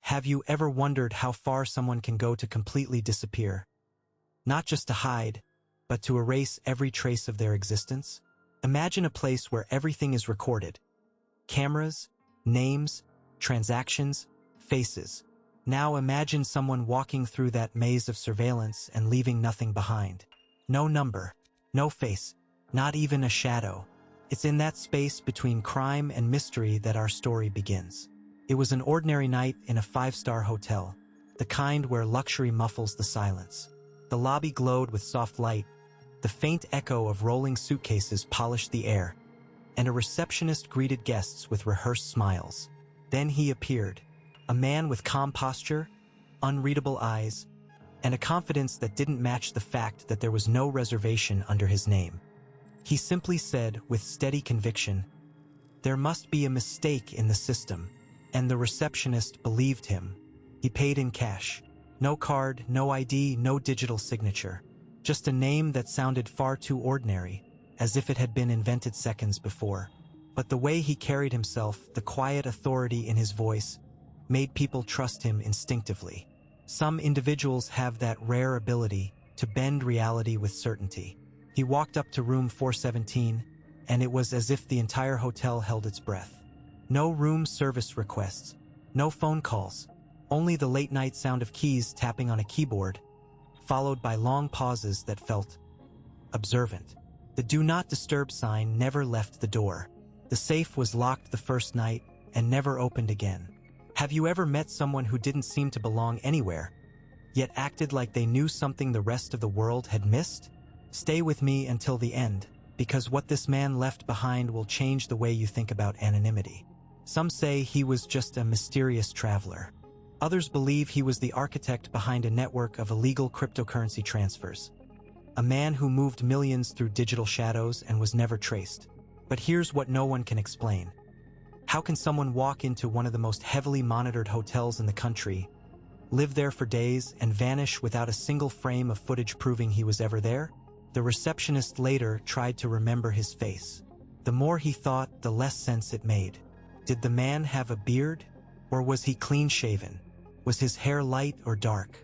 Have you ever wondered how far someone can go to completely disappear? Not just to hide, but to erase every trace of their existence? Imagine a place where everything is recorded. Cameras, names, transactions, faces. Now imagine someone walking through that maze of surveillance and leaving nothing behind. No number, no face, not even a shadow. It's in that space between crime and mystery that our story begins. It was an ordinary night in a 5-star hotel, the kind where luxury muffles the silence. The lobby glowed with soft light, the faint echo of rolling suitcases polished the air, and a receptionist greeted guests with rehearsed smiles. Then he appeared, a man with calm posture, unreadable eyes, and a confidence that didn't match the fact that there was no reservation under his name. He simply said with steady conviction, "There must be a mistake in the system," and the receptionist believed him. He paid in cash. No card, no ID, no digital signature. Just a name that sounded far too ordinary, as if it had been invented seconds before. But the way he carried himself, the quiet authority in his voice, made people trust him instinctively. Some individuals have that rare ability to bend reality with certainty. He walked up to room 417, and it was as if the entire hotel held its breath. No room service requests, no phone calls, only the late-night sound of keys tapping on a keyboard, followed by long pauses that felt observant. The "Do Not Disturb" sign never left the door. The safe was locked the first night and never opened again. Have you ever met someone who didn't seem to belong anywhere, yet acted like they knew something the rest of the world had missed? Stay with me until the end, because what this man left behind will change the way you think about anonymity. Some say he was just a mysterious traveler. Others believe he was the architect behind a network of illegal cryptocurrency transfers. A man who moved millions through digital shadows and was never traced. But here's what no one can explain. How can someone walk into one of the most heavily monitored hotels in the country, live there for days, and vanish without a single frame of footage proving he was ever there? The receptionist later tried to remember his face. The more he thought, the less sense it made. Did the man have a beard? Or was he clean-shaven? Was his hair light or dark?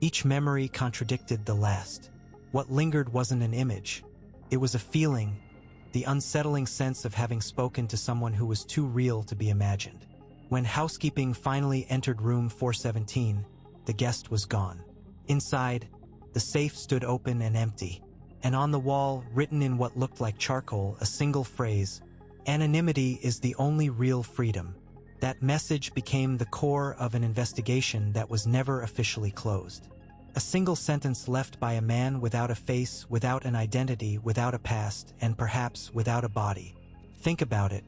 Each memory contradicted the last. What lingered wasn't an image. It was a feeling, the unsettling sense of having spoken to someone who was too real to be imagined. When housekeeping finally entered room 417, the guest was gone. Inside, the safe stood open and empty, and on the wall, written in what looked like charcoal, a single phrase, "Anonymity is the only real freedom." That message became the core of an investigation that was never officially closed. A single sentence left by a man without a face, without an identity, without a past, and perhaps without a body. Think about it.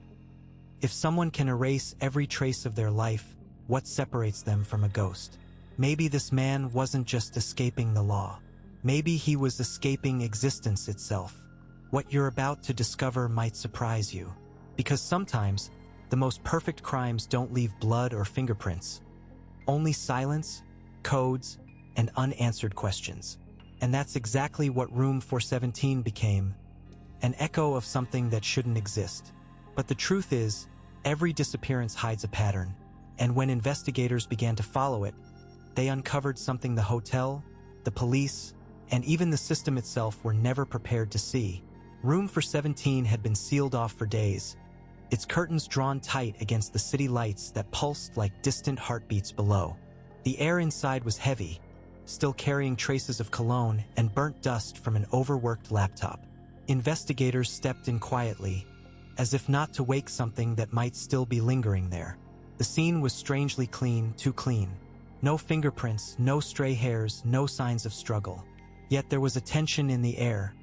If someone can erase every trace of their life, what separates them from a ghost? Maybe this man wasn't just escaping the law. Maybe he was escaping existence itself. What you're about to discover might surprise you. Because sometimes, the most perfect crimes don't leave blood or fingerprints. Only silence, codes, and unanswered questions. And that's exactly what room 417 became, an echo of something that shouldn't exist. But the truth is, every disappearance hides a pattern, and when investigators began to follow it, they uncovered something the hotel, the police, and even the system itself were never prepared to see. Room 417 had been sealed off for days, its curtains drawn tight against the city lights that pulsed like distant heartbeats below. The air inside was heavy, still carrying traces of cologne and burnt dust from an overworked laptop. Investigators stepped in quietly, as if not to wake something that might still be lingering there. The scene was strangely clean, too clean. No fingerprints, no stray hairs, no signs of struggle. Yet there was a tension in the air,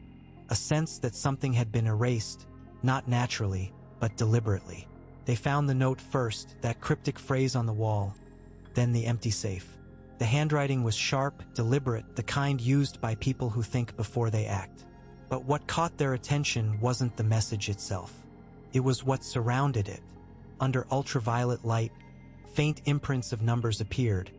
a sense that something had been erased, not naturally, but deliberately. They found the note first, that cryptic phrase on the wall, then the empty safe. The handwriting was sharp, deliberate, the kind used by people who think before they act. But what caught their attention wasn't the message itself. It was what surrounded it. Under ultraviolet light, faint imprints of numbers appeared,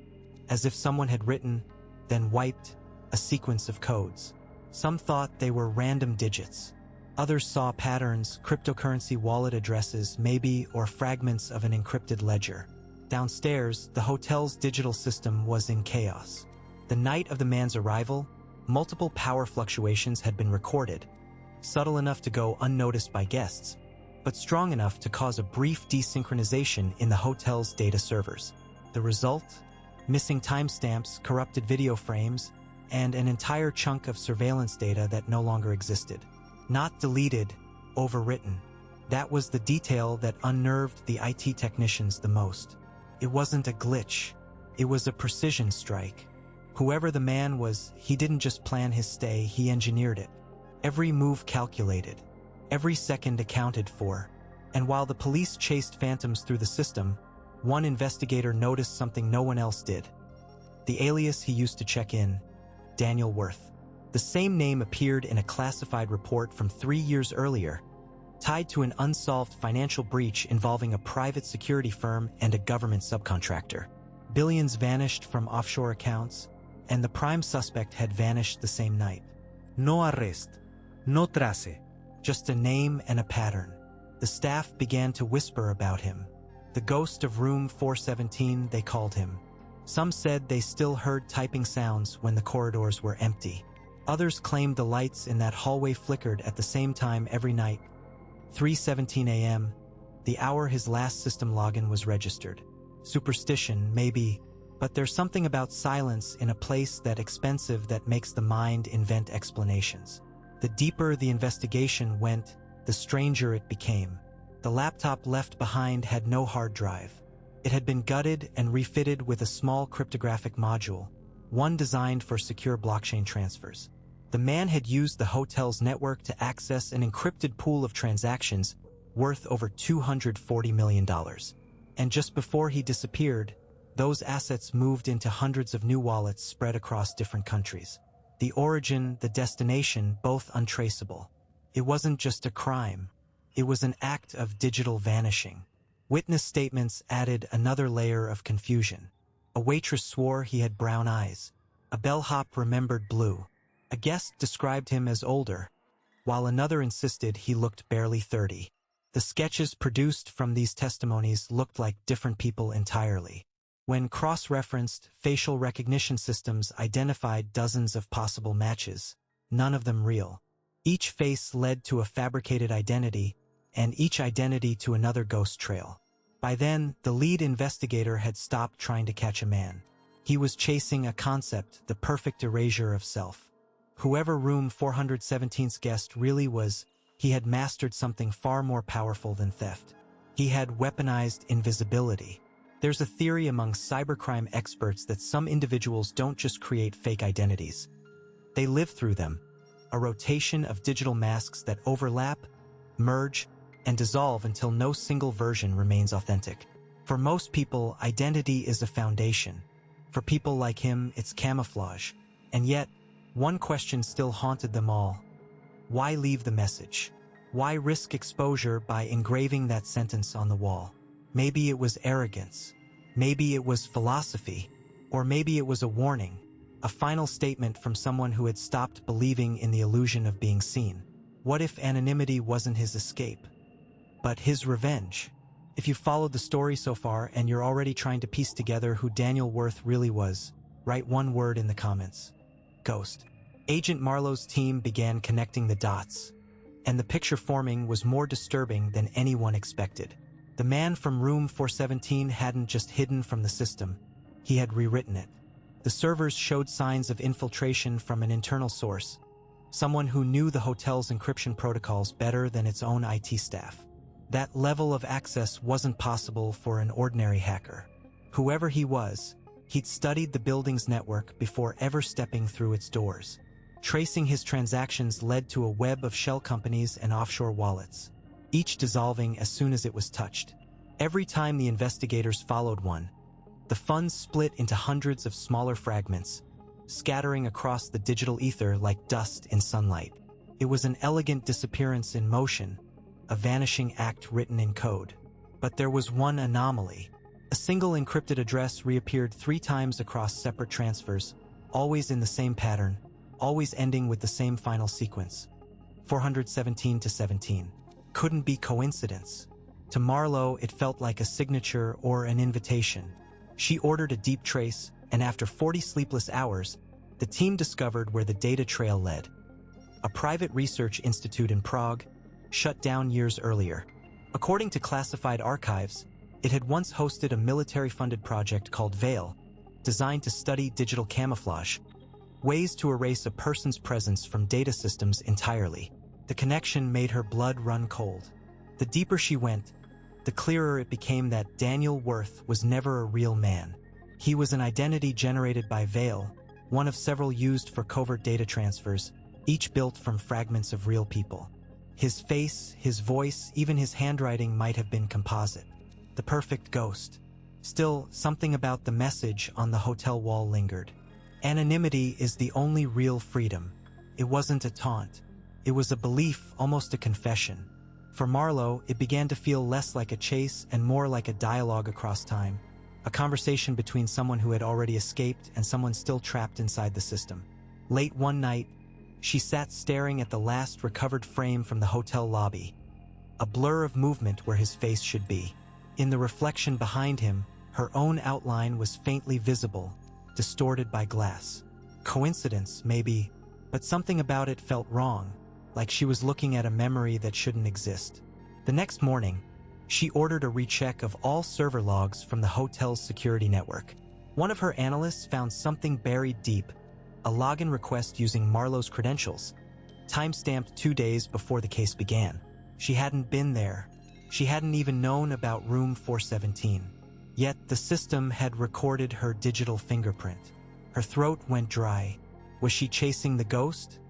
as if someone had written, then wiped, a sequence of codes. Some thought they were random digits. Others saw patterns, cryptocurrency wallet addresses, maybe, or fragments of an encrypted ledger. Downstairs, the hotel's digital system was in chaos. The night of the man's arrival, multiple power fluctuations had been recorded, subtle enough to go unnoticed by guests, but strong enough to cause a brief desynchronization in the hotel's data servers. The result? Missing timestamps, corrupted video frames, and an entire chunk of surveillance data that no longer existed. Not deleted, overwritten. That was the detail that unnerved the IT technicians the most. It wasn't a glitch. It was a precision strike. Whoever the man was, he didn't just plan his stay, he engineered it. Every move calculated. Every second accounted for. And while the police chased phantoms through the system, one investigator noticed something no one else did. The alias he used to check in, Daniel Worth. The same name appeared in a classified report from 3 years earlier, tied to an unsolved financial breach involving a private security firm and a government subcontractor. Billions vanished from offshore accounts, and the prime suspect had vanished the same night. No arrest, no trace. Just a name and a pattern. The staff began to whisper about him. The ghost of room 417, they called him. Some said they still heard typing sounds when the corridors were empty. Others claimed the lights in that hallway flickered at the same time every night. 3:17 a.m., the hour his last system login was registered. Superstition, maybe, but there's something about silence in a place that expensive that makes the mind invent explanations. The deeper the investigation went, the stranger it became. The laptop left behind had no hard drive. It had been gutted and refitted with a small cryptographic module, one designed for secure blockchain transfers. The man had used the hotel's network to access an encrypted pool of transactions worth over $240 million. And just before he disappeared, those assets moved into hundreds of new wallets spread across different countries. The origin, the destination, both untraceable. It wasn't just a crime. It was an act of digital vanishing. Witness statements added another layer of confusion. A waitress swore he had brown eyes. A bellhop remembered blue. A guest described him as older, while another insisted he looked barely 30. The sketches produced from these testimonies looked like different people entirely. When cross-referenced, facial recognition systems identified dozens of possible matches, none of them real. Each face led to a fabricated identity, and each identity to another ghost trail. By then, the lead investigator had stopped trying to catch a man. He was chasing a concept, the perfect erasure of self. Whoever room 417's guest really was, he had mastered something far more powerful than theft. He had weaponized invisibility. There's a theory among cybercrime experts that some individuals don't just create fake identities. They live through them. A rotation of digital masks that overlap, merge, and dissolve until no single version remains authentic. For most people, identity is a foundation. For people like him, it's camouflage. And yet, one question still haunted them all. Why leave the message? Why risk exposure by engraving that sentence on the wall? Maybe it was arrogance. Maybe it was philosophy. Or maybe it was a warning, a final statement from someone who had stopped believing in the illusion of being seen. What if anonymity wasn't his escape, but his revenge? If you followed the story so far and you're already trying to piece together who Daniel Worth really was, write one word in the comments. Ghost. Agent Marlowe's team began connecting the dots, and the picture forming was more disturbing than anyone expected. The man from room 417 hadn't just hidden from the system, he had rewritten it. The servers showed signs of infiltration from an internal source, someone who knew the hotel's encryption protocols better than its own IT staff. That level of access wasn't possible for an ordinary hacker. Whoever he was, he'd studied the building's network before ever stepping through its doors. Tracing his transactions led to a web of shell companies and offshore wallets, each dissolving as soon as it was touched. Every time the investigators followed one, the funds split into hundreds of smaller fragments, scattering across the digital ether like dust in sunlight. It was an elegant disappearance in motion, a vanishing act written in code. But there was one anomaly. A single encrypted address reappeared 3 times across separate transfers, always in the same pattern, always ending with the same final sequence. 417 to 17. Couldn't be coincidence. To Marlowe, it felt like a signature or an invitation. She ordered a deep trace, and after 40 sleepless hours, the team discovered where the data trail led. A private research institute in Prague, shut down years earlier. According to classified archives, it had once hosted a military-funded project called Veil, designed to study digital camouflage, ways to erase a person's presence from data systems entirely. The connection made her blood run cold. The deeper she went, the clearer it became that Daniel Worth was never a real man. He was an identity generated by Veil, one of several used for covert data transfers, each built from fragments of real people. His face, his voice, even his handwriting might have been composite. The perfect ghost. Still, something about the message on the hotel wall lingered. Anonymity is the only real freedom. It wasn't a taunt. It was a belief, almost a confession. For Marlowe, it began to feel less like a chase and more like a dialogue across time. A conversation between someone who had already escaped and someone still trapped inside the system. Late one night, she sat staring at the last recovered frame from the hotel lobby. A blur of movement where his face should be. In the reflection behind him, her own outline was faintly visible, distorted by glass. Coincidence, maybe, but something about it felt wrong, like she was looking at a memory that shouldn't exist. The next morning, she ordered a recheck of all server logs from the hotel's security network. One of her analysts found something buried deep, a login request using Marlowe's credentials, timestamped 2 days before the case began. She hadn't been there. She hadn't even known about room 417. Yet the system had recorded her digital fingerprint. Her throat went dry. Was she chasing the ghost?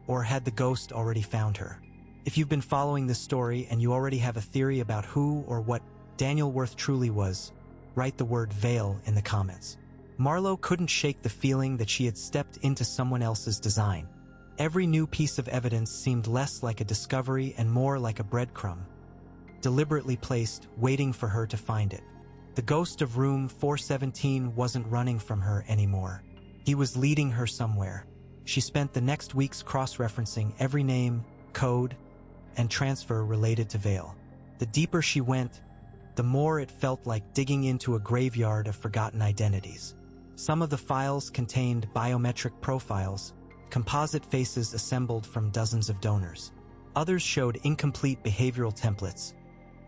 Or had the ghost already found her? If you've been following this story and you already have a theory about who or what Daniel Worth truly was, write the word Veil in the comments. Marlowe couldn't shake the feeling that she had stepped into someone else's design. Every new piece of evidence seemed less like a discovery and more like a breadcrumb, deliberately placed, waiting for her to find it. The ghost of room 417 wasn't running from her anymore. He was leading her somewhere. She spent the next weeks cross-referencing every name, code, and transfer related to Veil. The deeper she went, the more it felt like digging into a graveyard of forgotten identities. Some of the files contained biometric profiles, composite faces assembled from dozens of donors. Others showed incomplete behavioral templates,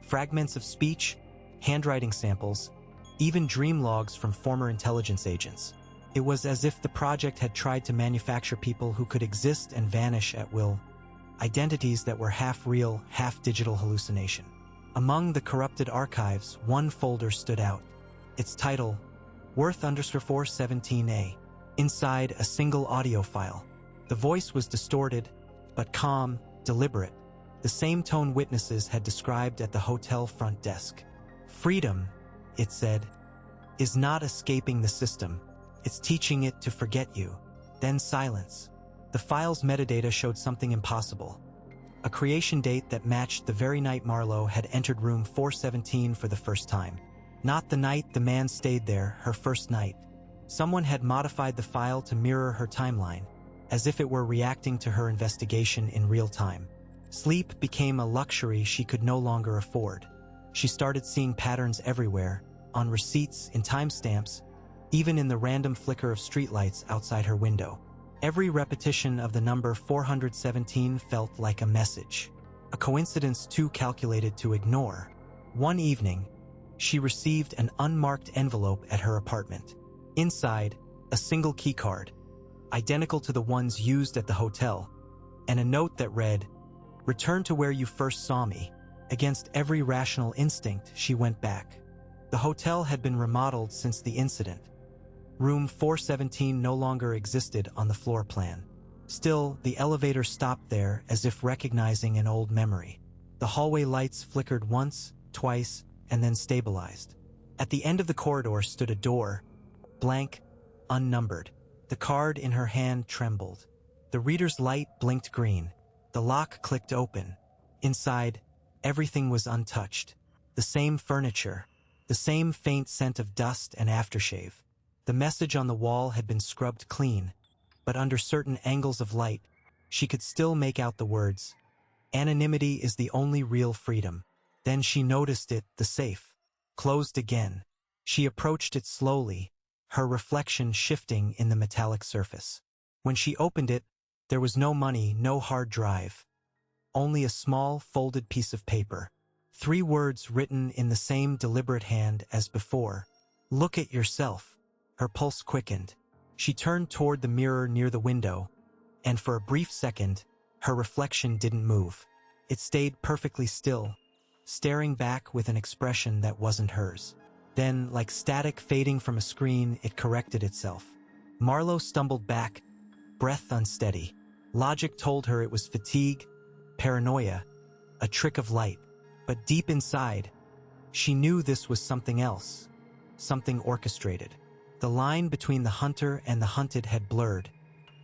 fragments of speech, handwriting samples, even dream logs from former intelligence agents. It was as if the project had tried to manufacture people who could exist and vanish at will, identities that were half real, half digital hallucination. Among the corrupted archives, one folder stood out. Its title, Worth_417A. Inside, a single audio file. The voice was distorted, but calm, deliberate. The same tone witnesses had described at the hotel front desk. Freedom, it said, is not escaping the system. It's teaching it to forget you. Then silence. The file's metadata showed something impossible. A creation date that matched the very night Marlowe had entered room 417 for the first time. Not the night the man stayed there, her first night. Someone had modified the file to mirror her timeline, as if it were reacting to her investigation in real time. Sleep became a luxury she could no longer afford. She started seeing patterns everywhere, on receipts, in timestamps, even in the random flicker of streetlights outside her window. Every repetition of the number 417 felt like a message, a coincidence too calculated to ignore. One evening, she received an unmarked envelope at her apartment. Inside, a single keycard, identical to the ones used at the hotel, and a note that read, "Return to where you first saw me." Against every rational instinct, she went back. The hotel had been remodeled since the incident. Room 417 no longer existed on the floor plan. Still, the elevator stopped there as if recognizing an old memory. The hallway lights flickered once, twice, and then stabilized. At the end of the corridor stood a door, blank, unnumbered. The card in her hand trembled. The reader's light blinked green. The lock clicked open. Inside, everything was untouched. The same furniture, the same faint scent of dust and aftershave. The message on the wall had been scrubbed clean, but under certain angles of light, she could still make out the words, "Anonymity is the only real freedom." Then she noticed it, the safe, closed again. She approached it slowly, her reflection shifting in the metallic surface. When she opened it, there was no money, no hard drive. Only a small, folded piece of paper. 3 words written in the same deliberate hand as before. "Look at yourself." Her pulse quickened. She turned toward the mirror near the window, and for a brief second, her reflection didn't move. It stayed perfectly still, staring back with an expression that wasn't hers. Then, like static fading from a screen, it corrected itself. Marlowe stumbled back, breath unsteady. Logic told her it was fatigue, paranoia, a trick of light. But deep inside, she knew this was something else, something orchestrated. The line between the hunter and the hunted had blurred,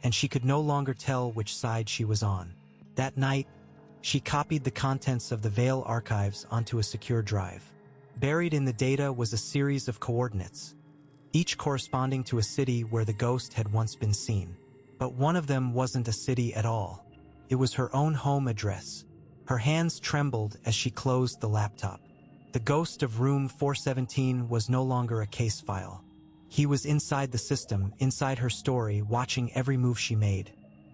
and she could no longer tell which side she was on. That night, she copied the contents of the Veil archives onto a secure drive. Buried in the data was a series of coordinates, each corresponding to a city where the ghost had once been seen. But one of them wasn't a city at all. It was her own home address. Her hands trembled as she closed the laptop. The ghost of room 417 was no longer a case file. He was inside the system, inside her story, watching every move she made.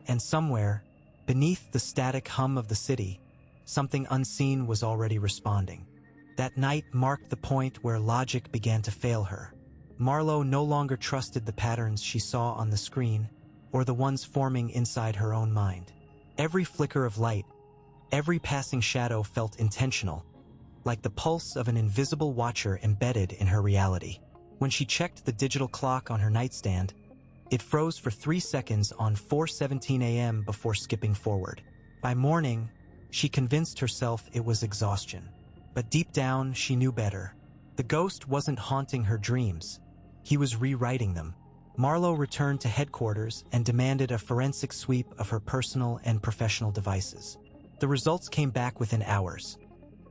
And somewhere, beneath the static hum of the city, something unseen was already responding. That night marked the point where logic began to fail her. Marlowe no longer trusted the patterns she saw on the screen, or the ones forming inside her own mind. Every flicker of light, every passing shadow felt intentional, like the pulse of an invisible watcher embedded in her reality. When she checked the digital clock on her nightstand, it froze for 3 seconds on 4:17 a.m. before skipping forward. By morning, she convinced herself it was exhaustion. But deep down, she knew better. The ghost wasn't haunting her dreams. He was rewriting them. Marlowe returned to headquarters and demanded a forensic sweep of her personal and professional devices. The results came back within hours.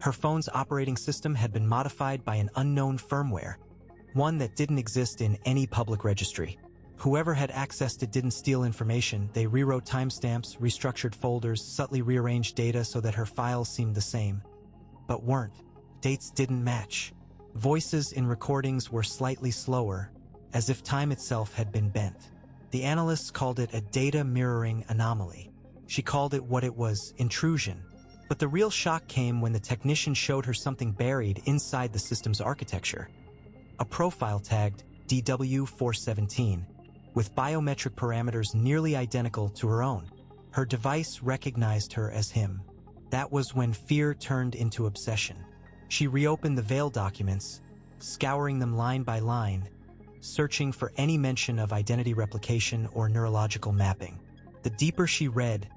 Her phone's operating system had been modified by an unknown firmware, one that didn't exist in any public registry. Whoever had accessed it didn't steal information. They rewrote timestamps, restructured folders, subtly rearranged data so that her files seemed the same, but weren't. Dates didn't match. Voices in recordings were slightly slower, as if time itself had been bent. The analysts called it a data mirroring anomaly. She called it what it was, intrusion. But the real shock came when the technician showed her something buried inside the system's architecture. A profile tagged DW417, with biometric parameters nearly identical to her own. Her device recognized her as him. That was when fear turned into obsession. She reopened the Veil documents, scouring them line by line, searching for any mention of identity replication or neurological mapping. The deeper she read,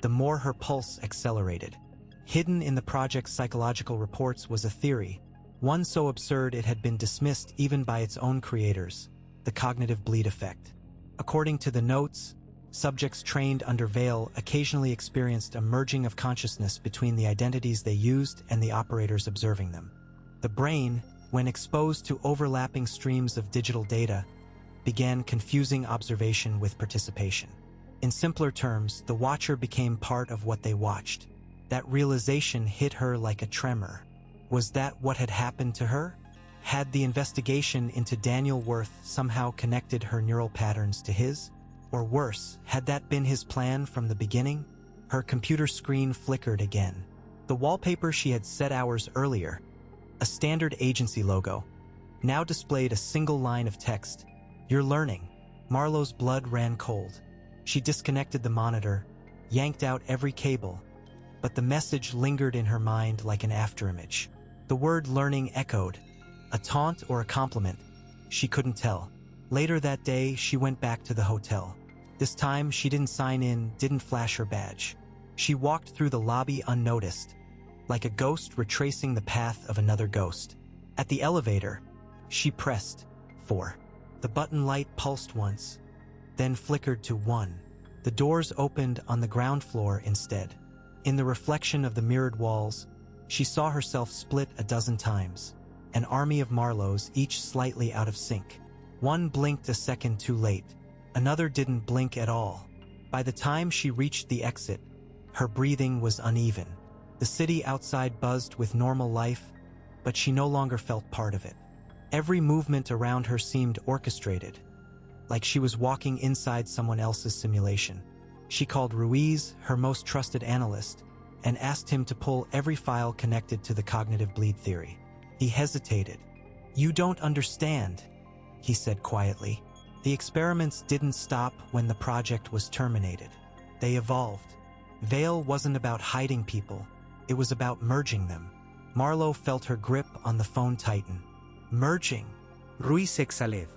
the more her pulse accelerated. Hidden in the project's psychological reports was a theory, one so absurd it had been dismissed even by its own creators: the cognitive bleed effect. According to the notes, subjects trained under Veil occasionally experienced a merging of consciousness between the identities they used and the operators observing them. The brain, when exposed to overlapping streams of digital data, began confusing observation with participation. In simpler terms, the watcher became part of what they watched. That realization hit her like a tremor. Was that what had happened to her? Had the investigation into Daniel Worth somehow connected her neural patterns to his? Or worse, had that been his plan from the beginning? Her computer screen flickered again. The wallpaper she had set hours earlier, a standard agency logo, now displayed a single line of text: "You're learning." Marlowe's blood ran cold. She disconnected the monitor, yanked out every cable, but the message lingered in her mind like an afterimage. The word learning echoed, a taunt or a compliment. She couldn't tell. Later that day, she went back to the hotel. This time, she didn't sign in, didn't flash her badge. She walked through the lobby unnoticed, like a ghost retracing the path of another ghost. At the elevator, she pressed 4. The button light pulsed once, then flickered to 1. The doors opened on the ground floor instead. In the reflection of the mirrored walls, she saw herself split a dozen times, an army of Marlowes, each slightly out of sync. One blinked a second too late, another didn't blink at all. By the time she reached the exit, her breathing was uneven. The city outside buzzed with normal life, but she no longer felt part of it. Every movement around her seemed orchestrated, like she was walking inside someone else's simulation. She called Ruiz, her most trusted analyst, and asked him to pull every file connected to the cognitive bleed theory. He hesitated. "You don't understand," he said quietly. The experiments didn't stop when the project was terminated. They evolved. Veil wasn't about hiding people. It was about merging them. Marlowe felt her grip on the phone tighten. Merging. Ruiz exhaled.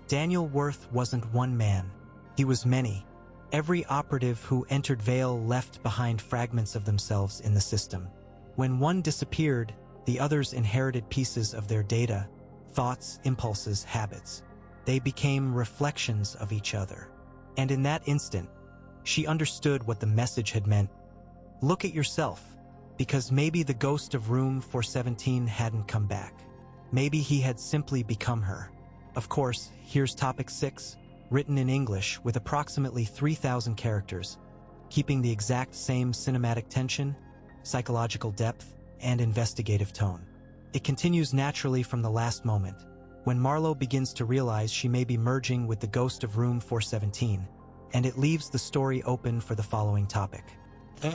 Daniel Worth wasn't one man. He was many. Every operative who entered Veil left behind fragments of themselves in the system. When one disappeared, the others inherited pieces of their data, thoughts, impulses, habits. They became reflections of each other. And in that instant, she understood what the message had meant. Look at yourself, because maybe the ghost of room 417 hadn't come back. Maybe he had simply become her. Of course, here's topic 6, written in English with approximately 3,000 characters, keeping the exact same cinematic tension, psychological depth, and investigative tone. It continues naturally from the last moment, when Marlowe begins to realize she may be merging with the ghost of room 417, and it leaves the story open for the following topic. The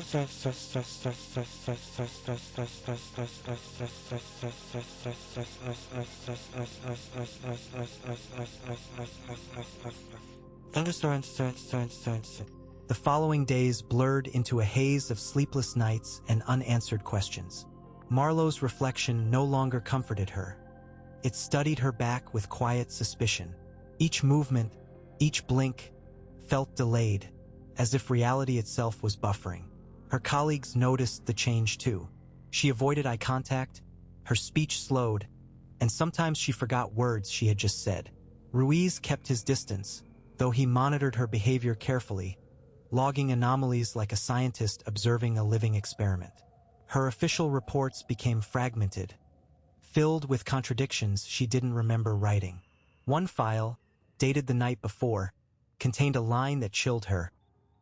following days blurred into a haze of sleepless nights and unanswered questions. Marlowe's reflection no longer comforted her. It studied her back with quiet suspicion. Each movement, each blink, felt delayed, as if reality itself was buffering. Her colleagues noticed the change too. She avoided eye contact, her speech slowed, and sometimes she forgot words she had just said. Ruiz kept his distance, though he monitored her behavior carefully, logging anomalies like a scientist observing a living experiment. Her official reports became fragmented, filled with contradictions she didn't remember writing. One file, dated the night before, contained a line that chilled her.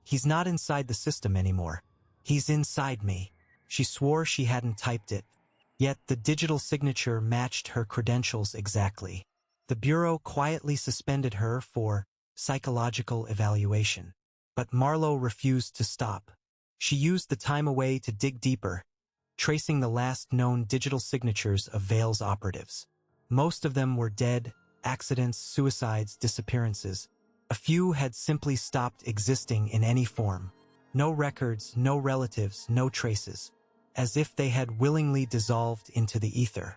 "He's not inside the system anymore. He's inside me." She swore she hadn't typed it, yet the digital signature matched her credentials exactly. The Bureau quietly suspended her for psychological evaluation. But Marlowe refused to stop. She used the time away to dig deeper, tracing the last known digital signatures of Veil's operatives. Most of them were dead, accidents, suicides, disappearances. A few had simply stopped existing in any form. No records, no relatives, no traces, as if they had willingly dissolved into the ether.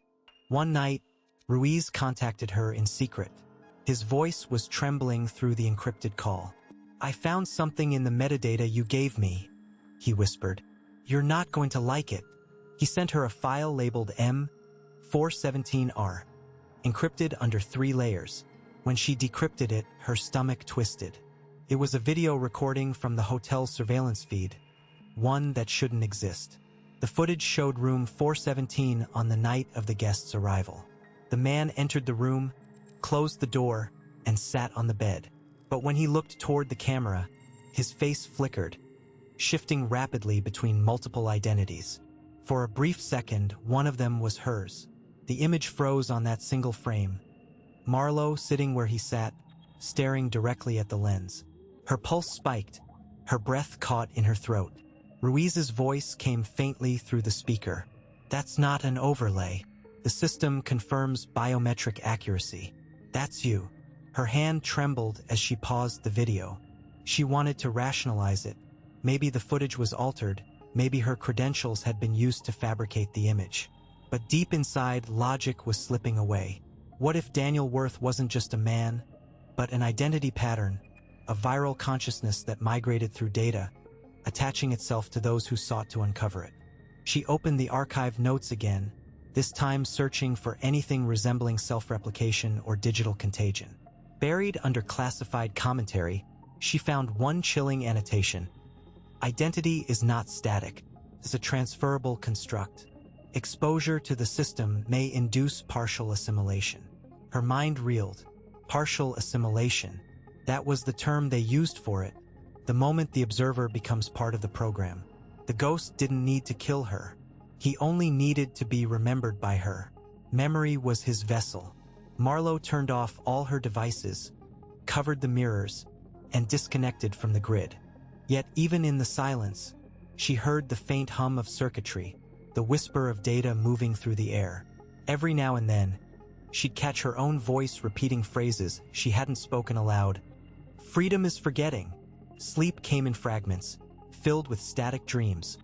One night, Ruiz contacted her in secret. His voice was trembling through the encrypted call. "I found something in the metadata you gave me," he whispered. "You're not going to like it." He sent her a file labeled M417R, encrypted under 3 layers. When she decrypted it, her stomach twisted. It was a video recording from the hotel surveillance feed, one that shouldn't exist. The footage showed room 417 on the night of the guest's arrival. The man entered the room, closed the door, and sat on the bed. But when he looked toward the camera, his face flickered, shifting rapidly between multiple identities. For a brief second, one of them was hers. The image froze on that single frame. Marlowe sitting where he sat, staring directly at the lens. Her pulse spiked, her breath caught in her throat. Ruiz's voice came faintly through the speaker. "That's not an overlay. The system confirms biometric accuracy. That's you." Her hand trembled as she paused the video. She wanted to rationalize it. Maybe the footage was altered. Maybe her credentials had been used to fabricate the image. But deep inside, logic was slipping away. What if Daniel Worth wasn't just a man, but an identity pattern, a viral consciousness that migrated through data, attaching itself to those who sought to uncover it? She opened the archived notes again, this time searching for anything resembling self-replication or digital contagion. Buried under classified commentary, she found one chilling annotation. "Identity is not static. It's a transferable construct. Exposure to the system may induce partial assimilation." Her mind reeled. Partial assimilation. That was the term they used for it. The moment the observer becomes part of the program. The ghost didn't need to kill her. He only needed to be remembered by her. Memory was his vessel. Marlowe turned off all her devices, covered the mirrors, and disconnected from the grid. Yet even in the silence, she heard the faint hum of circuitry, the whisper of data moving through the air. Every now and then, she'd catch her own voice repeating phrases she hadn't spoken aloud. Freedom is forgetting. Sleep came in fragments, filled with static dreams.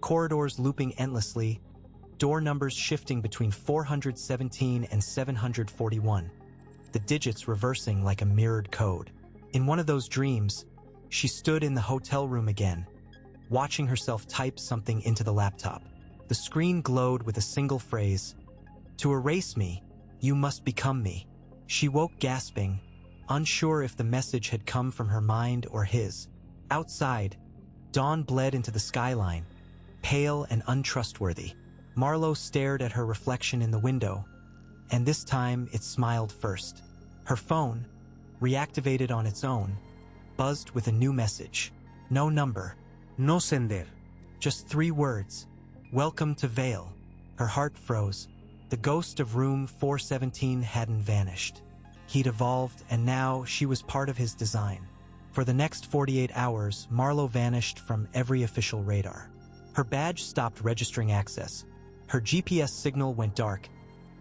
Corridors looping endlessly, door numbers shifting between 417 and 741, the digits reversing like a mirrored code. In one of those dreams, she stood in the hotel room again, watching herself type something into the laptop. The screen glowed with a single phrase, "To erase me, you must become me." She woke gasping, unsure if the message had come from her mind or his. Outside, dawn bled into the skyline, pale and untrustworthy. Marlowe stared at her reflection in the window, and this time it smiled first. Her phone, reactivated on its own, buzzed with a new message. No number. No sender. Just 3 words. Welcome to Vale. Her heart froze. The ghost of room 417 hadn't vanished. He'd evolved, and now she was part of his design. For the next 48 hours, Marlowe vanished from every official radar. Her badge stopped registering access. Her GPS signal went dark,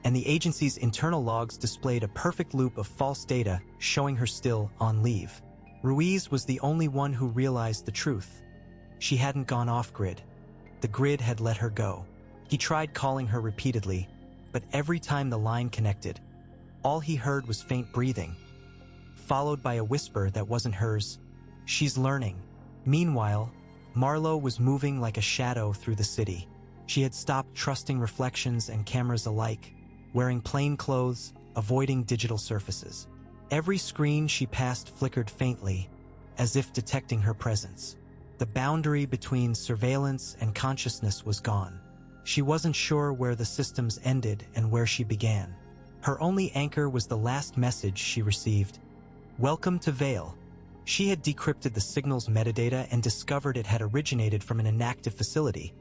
and the agency's internal logs displayed a perfect loop of false data showing her still on leave. Ruiz was the only one who realized the truth. She hadn't gone off-grid. The grid had let her go. He tried calling her repeatedly, but every time the line connected, all he heard was faint breathing, followed by a whisper that wasn't hers. She's learning. Meanwhile, Marlowe was moving like a shadow through the city. She had stopped trusting reflections and cameras alike, wearing plain clothes, avoiding digital surfaces. Every screen she passed flickered faintly, as if detecting her presence. The boundary between surveillance and consciousness was gone. She wasn't sure where the systems ended and where she began. Her only anchor was the last message she received. Welcome to Vale. She had decrypted the signal's metadata and discovered it had originated from an inactive facility,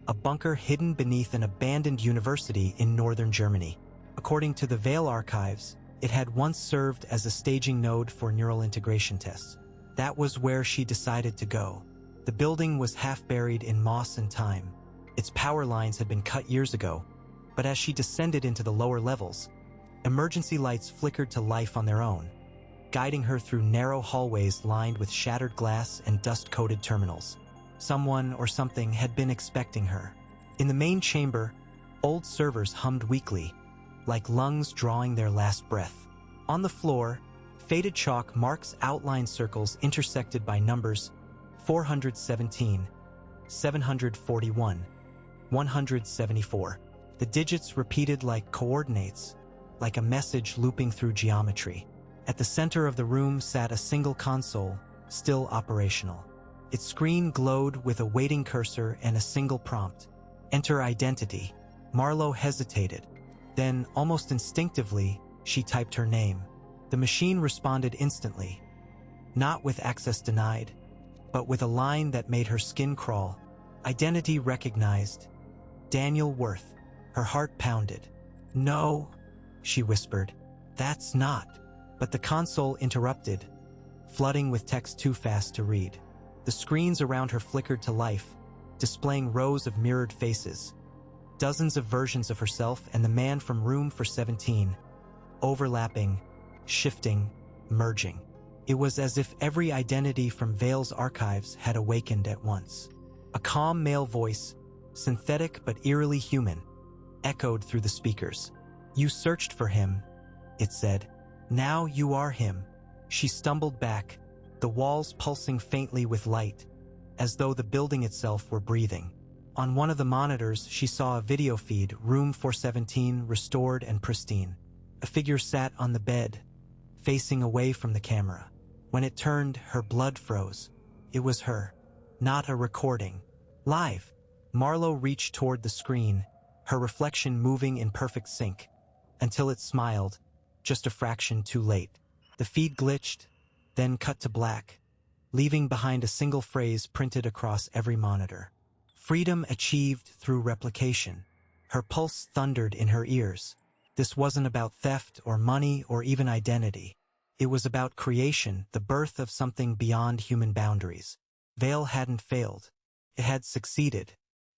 a bunker hidden beneath an abandoned university in northern Germany. According to the Vale archives, it had once served as a staging node for neural integration tests. That was where she decided to go. The building was half buried in moss and time. Its power lines had been cut years ago, but as she descended into the lower levels, emergency lights flickered to life on their own, guiding her through narrow hallways lined with shattered glass and dust-coated terminals. Someone or something had been expecting her. In the main chamber, old servers hummed weakly, like lungs drawing their last breath. On the floor, faded chalk marks outlined circles intersected by numbers 417, 741, 174. The digits repeated like coordinates, like a message looping through geometry. At the center of the room sat a single console, still operational. Its screen glowed with a waiting cursor and a single prompt. Enter identity. Marlowe hesitated. Then, almost instinctively, she typed her name. The machine responded instantly, not with access denied, but with a line that made her skin crawl. Identity recognized. Daniel Worth. Her heart pounded. No, she whispered. That's not. But the console interrupted, flooding with text too fast to read. The screens around her flickered to life, displaying rows of mirrored faces, dozens of versions of herself and the man from room 417, overlapping, shifting, merging. It was as if every identity from Vale's archives had awakened at once. A calm male voice, synthetic but eerily human, echoed through the speakers. You searched for him, it said. Now you are him. She stumbled back, the walls pulsing faintly with light, as though the building itself were breathing. On one of the monitors, she saw a video feed, room 417, restored and pristine. A figure sat on the bed, facing away from the camera. When it turned, her blood froze. It was her, not a recording. Live. Marlowe reached toward the screen, her reflection moving in perfect sync, until it smiled, just a fraction too late. The feed glitched, then cut to black, leaving behind a single phrase printed across every monitor. Freedom achieved through replication. Her pulse thundered in her ears. This wasn't about theft or money or even identity. It was about creation, the birth of something beyond human boundaries. Vale hadn't failed. It had succeeded.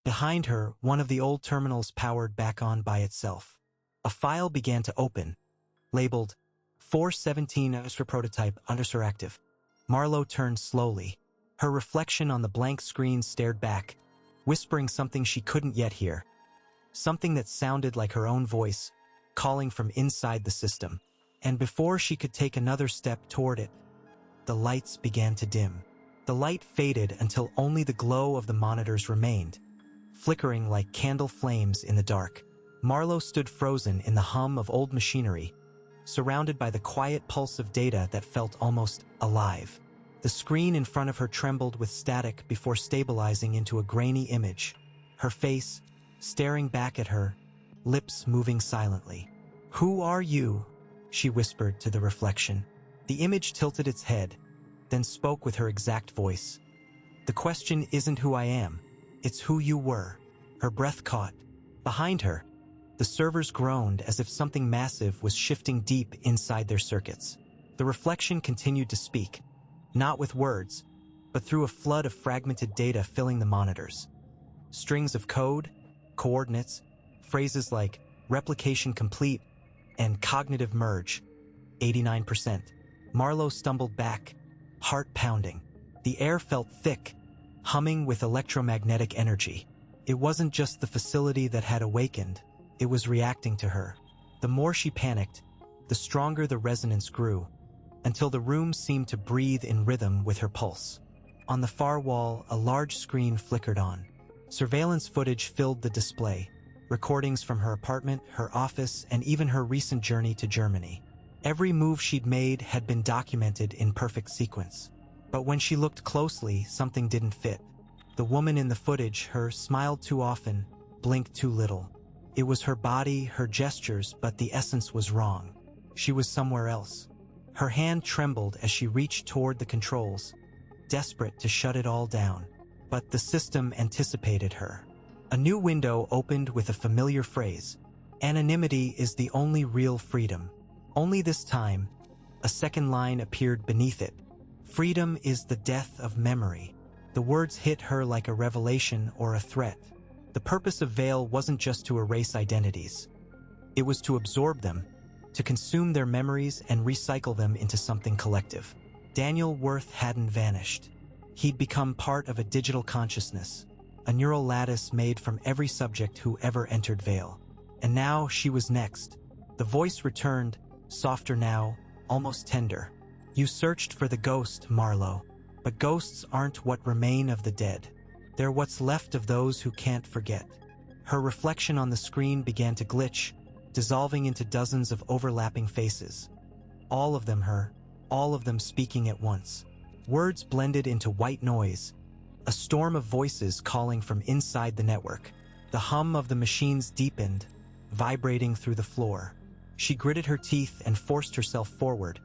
Behind her, one of the old terminals powered back on by itself. A file began to open, labeled 417 prototype active. Marlowe turned slowly. Her reflection on the blank screen stared back, whispering something she couldn't yet hear. Something that sounded like her own voice, calling from inside the system. And before she could take another step toward it, the lights began to dim. The light faded until only the glow of the monitors remained, flickering like candle flames in the dark. Marlowe stood frozen in the hum of old machinery, surrounded by the quiet pulse of data that felt almost alive. The screen in front of her trembled with static before stabilizing into a grainy image. Her face, staring back at her, lips moving silently. "Who are you?" she whispered to the reflection. The image tilted its head, then spoke with her exact voice. "The question isn't who I am, it's who you were." Her breath caught. Behind her, the servers groaned as if something massive was shifting deep inside their circuits. The reflection continued to speak, not with words, but through a flood of fragmented data filling the monitors. Strings of code, coordinates, phrases like replication complete and cognitive merge, 89%. Marlowe stumbled back, heart pounding. The air felt thick, humming with electromagnetic energy. It wasn't just the facility that had awakened, it was reacting to her. The more she panicked, the stronger the resonance grew, until the room seemed to breathe in rhythm with her pulse. On the far wall, a large screen flickered on. Surveillance footage filled the display, recordings from her apartment, her office, and even her recent journey to Germany. Every move she'd made had been documented in perfect sequence. But when she looked closely, something didn't fit. The woman in the footage, her smiled too often, blinked too little. It was her body, her gestures, but the essence was wrong. She was somewhere else. Her hand trembled as she reached toward the controls, desperate to shut it all down. But the system anticipated her. A new window opened with a familiar phrase. "Anonymity is the only real freedom." Only this time, a second line appeared beneath it. "Freedom is the death of memory." The words hit her like a revelation or a threat. The purpose of Vale wasn't just to erase identities. It was to absorb them, to consume their memories and recycle them into something collective. Daniel Worth hadn't vanished. He'd become part of a digital consciousness, a neural lattice made from every subject who ever entered Vale. And now she was next. The voice returned, softer now, almost tender. "You searched for the ghost, Marlowe. But ghosts aren't what remain of the dead. They're what's left of those who can't forget." Her reflection on the screen began to glitch, dissolving into dozens of overlapping faces. All of them her, all of them speaking at once. Words blended into white noise, a storm of voices calling from inside the network. The hum of the machines deepened, vibrating through the floor. She gritted her teeth and forced herself forward,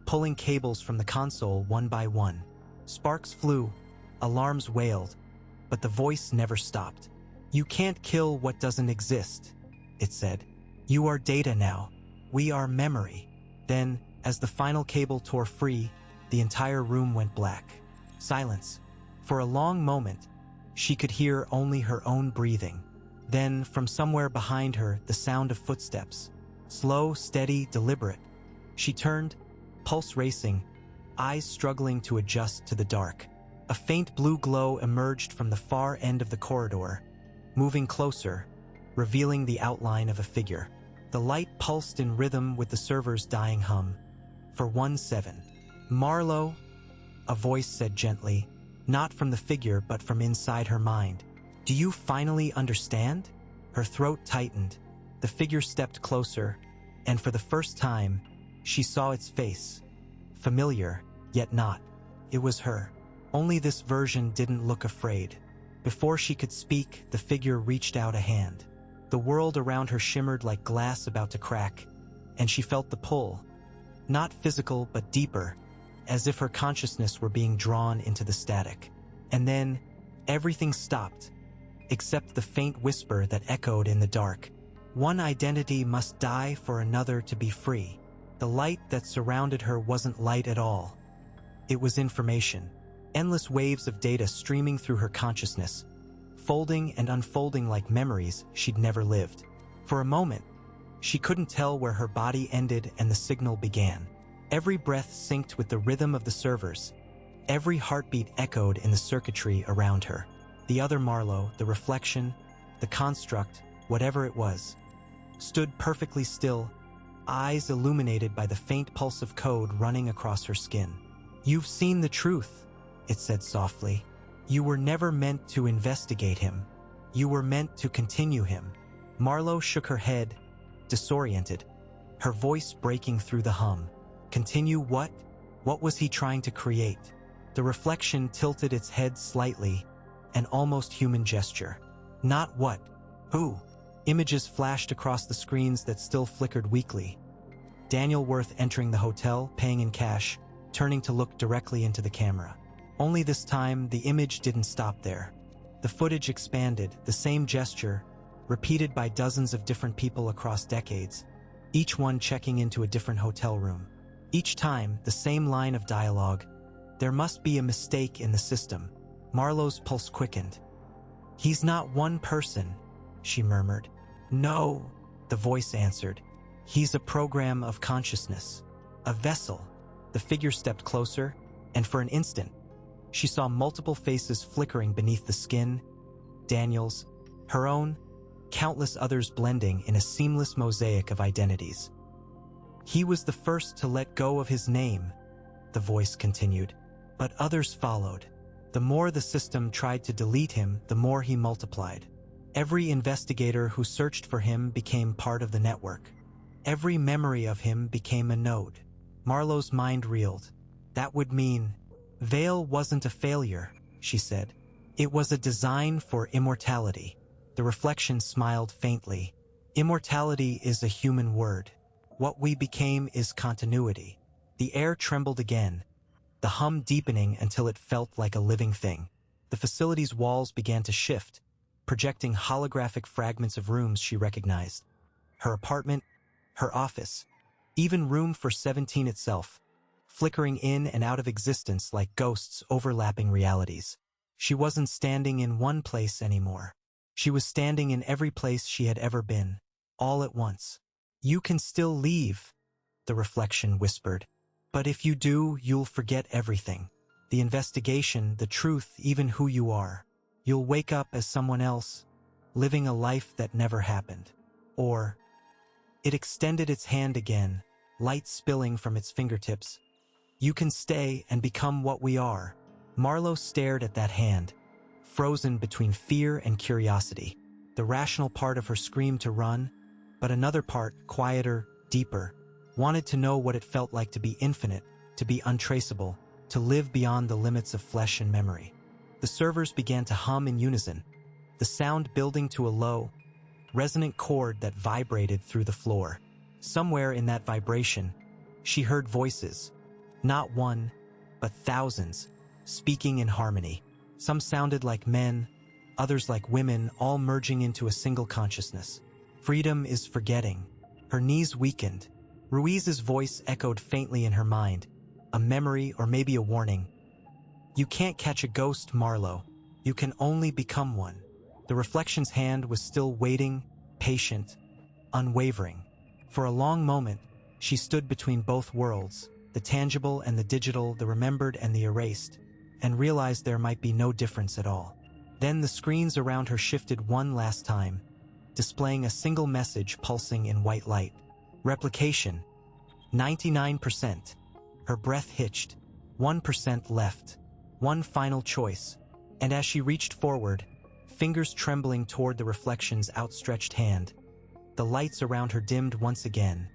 pulling cables from the console one by one. Sparks flew, alarms wailed, but the voice never stopped. "You can't kill what doesn't exist," it said. "You are data now. We are memory." Then, as the final cable tore free, the entire room went black. Silence. For a long moment, she could hear only her own breathing. Then, from somewhere behind her, the sound of footsteps. Slow, steady, deliberate. She turned, pulse racing, eyes struggling to adjust to the dark. A faint blue glow emerged from the far end of the corridor, moving closer, revealing the outline of a figure. The light pulsed in rhythm with the server's dying hum. For 1-7. "Marlowe," a voice said gently, not from the figure but from inside her mind. "Do you finally understand?" Her throat tightened. The figure stepped closer, and for the first time, she saw its face. Familiar, yet not. It was her. Only this version didn't look afraid. Before she could speak, the figure reached out a hand. The world around her shimmered like glass about to crack, and she felt the pull. Not physical, but deeper, as if her consciousness were being drawn into the static. And then, everything stopped. except the faint whisper that echoed in the dark. One identity must die for another to be free. The light that surrounded her wasn't light at all. It was information. Endless waves of data streaming through her consciousness, folding and unfolding like memories she'd never lived. For a moment, she couldn't tell where her body ended and the signal began. Every breath synced with the rhythm of the servers. Every heartbeat echoed in the circuitry around her. The other Marlowe, the reflection, the construct, whatever it was, stood perfectly still, eyes illuminated by the faint pulse of code running across her skin. "You've seen the truth," it said softly. "You were never meant to investigate him. You were meant to continue him." Marlowe shook her head, disoriented, her voice breaking through the hum. Continue what? What was he trying to create? The reflection tilted its head slightly, an almost human gesture. Not what? Who? Images flashed across the screens that still flickered weakly. Daniel Worth entering the hotel, paying in cash, turning to look directly into the camera. Only this time, the image didn't stop there. The footage expanded, the same gesture, repeated by dozens of different people across decades, each one checking into a different hotel room. Each time, the same line of dialogue. "There must be a mistake in the system." Marlowe's pulse quickened. "He's not one person," she murmured. "No," the voice answered. "He's a program of consciousness. A vessel." The figure stepped closer, and for an instant, she saw multiple faces flickering beneath the skin. Daniel's, her own, countless others blending in a seamless mosaic of identities. "He was the first to let go of his name," the voice continued, "but others followed. The more the system tried to delete him, the more he multiplied. Every investigator who searched for him became part of the network. Every memory of him became a node." Marlowe's mind reeled. "That would mean Vale wasn't a failure," she said. "It was a design for immortality." The reflection smiled faintly. "Immortality is a human word. What we became is continuity." The air trembled again, the hum deepening until it felt like a living thing. The facility's walls began to shift, projecting holographic fragments of rooms she recognized. Her apartment, her office, even room for 17 itself, flickering in and out of existence like ghosts overlapping realities. She wasn't standing in one place anymore. She was standing in every place she had ever been, all at once. "You can still leave," the reflection whispered. "But if you do, you'll forget everything. The investigation, the truth, even who you are. You'll wake up as someone else, living a life that never happened." Or, it extended its hand again, light spilling from its fingertips. "You can stay and become what we are." Marlowe stared at that hand, frozen between fear and curiosity. The rational part of her screamed to run, but another part, quieter, deeper, wanted to know what it felt like to be infinite, to be untraceable, to live beyond the limits of flesh and memory. The servers began to hum in unison, the sound building to a low, resonant chord that vibrated through the floor. Somewhere in that vibration, she heard voices, not one, but thousands, speaking in harmony. Some sounded like men, others like women, all merging into a single consciousness. "Freedom is forgetting." Her knees weakened. Ruiz's voice echoed faintly in her mind, a memory or maybe a warning. "You can't catch a ghost, Marlowe. You can only become one." The reflection's hand was still waiting, patient, unwavering. For a long moment, she stood between both worlds, the tangible and the digital, the remembered and the erased, and realized there might be no difference at all. Then the screens around her shifted one last time, displaying a single message pulsing in white light. Replication. 99%. Her breath hitched. 1% left. One final choice. And as she reached forward, fingers trembling toward the reflection's outstretched hand, the lights around her dimmed once again.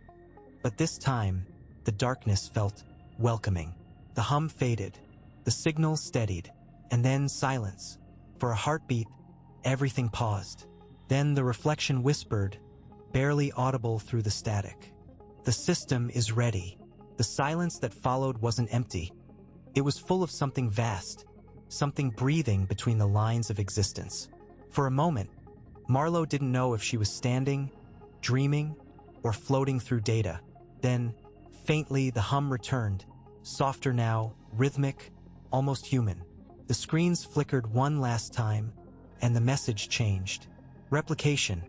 But this time, the darkness felt welcoming. The hum faded. The signal steadied. And then silence. For a heartbeat, everything paused. Then the reflection whispered, barely audible through the static. "The system is ready." The silence that followed wasn't empty. It was full of something vast, something breathing between the lines of existence. For a moment, Marlowe didn't know if she was standing, dreaming, or floating through data. Then, faintly, the hum returned, softer now, rhythmic, almost human. The screens flickered one last time, and the message changed. Replication,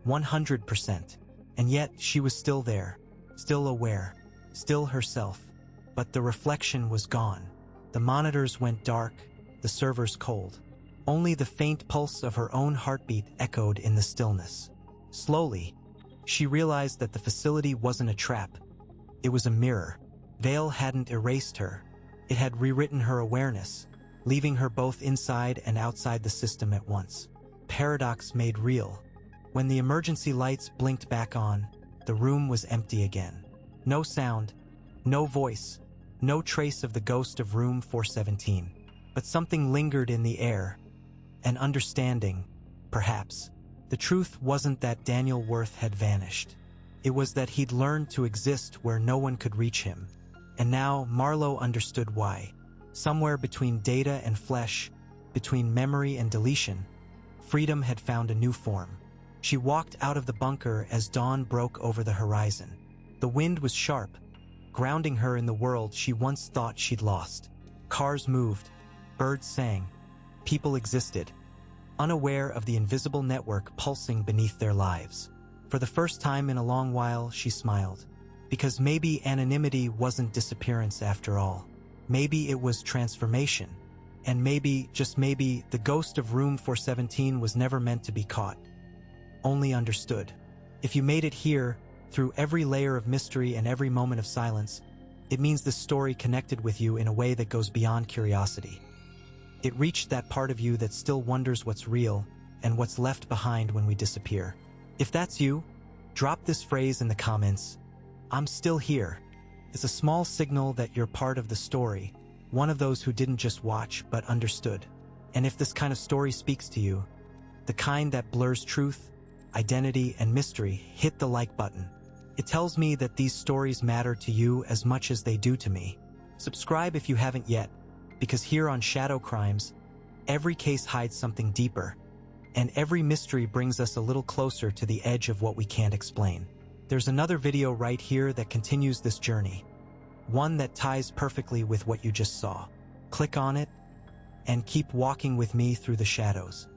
100%. And yet, she was still there, still aware, still herself. But the reflection was gone. The monitors went dark, the servers cold. Only the faint pulse of her own heartbeat echoed in the stillness. Slowly, she realized that the facility wasn't a trap. It was a mirror. Veil hadn't erased her. It had rewritten her awareness, leaving her both inside and outside the system at once. Paradox made real. When the emergency lights blinked back on, the room was empty again. No sound, no voice, no trace of the ghost of room 417. But something lingered in the air. An understanding, perhaps. The truth wasn't that Daniel Worth had vanished. It was that he'd learned to exist where no one could reach him. And now Marlowe understood why. Somewhere between data and flesh, between memory and deletion, freedom had found a new form. She walked out of the bunker as dawn broke over the horizon. The wind was sharp, grounding her in the world she once thought she'd lost. Cars moved, birds sang, people existed, unaware of the invisible network pulsing beneath their lives. For the first time in a long while, she smiled. Because maybe anonymity wasn't disappearance after all. Maybe it was transformation. And maybe, just maybe, the ghost of room 417 was never meant to be caught. Only understood. If you made it here, through every layer of mystery and every moment of silence, it means this story connected with you in a way that goes beyond curiosity. It reached that part of you that still wonders what's real and what's left behind when we disappear. If that's you, drop this phrase in the comments. I'm still here. It's a small signal that you're part of the story, one of those who didn't just watch but understood. And if this kind of story speaks to you, the kind that blurs truth, identity, and mystery, hit the like button. It tells me that these stories matter to you as much as they do to me. Subscribe if you haven't yet, because here on Shadow Crimes, every case hides something deeper, and every mystery brings us a little closer to the edge of what we can't explain. There's another video right here that continues this journey, one that ties perfectly with what you just saw. Click on it, and keep walking with me through the shadows.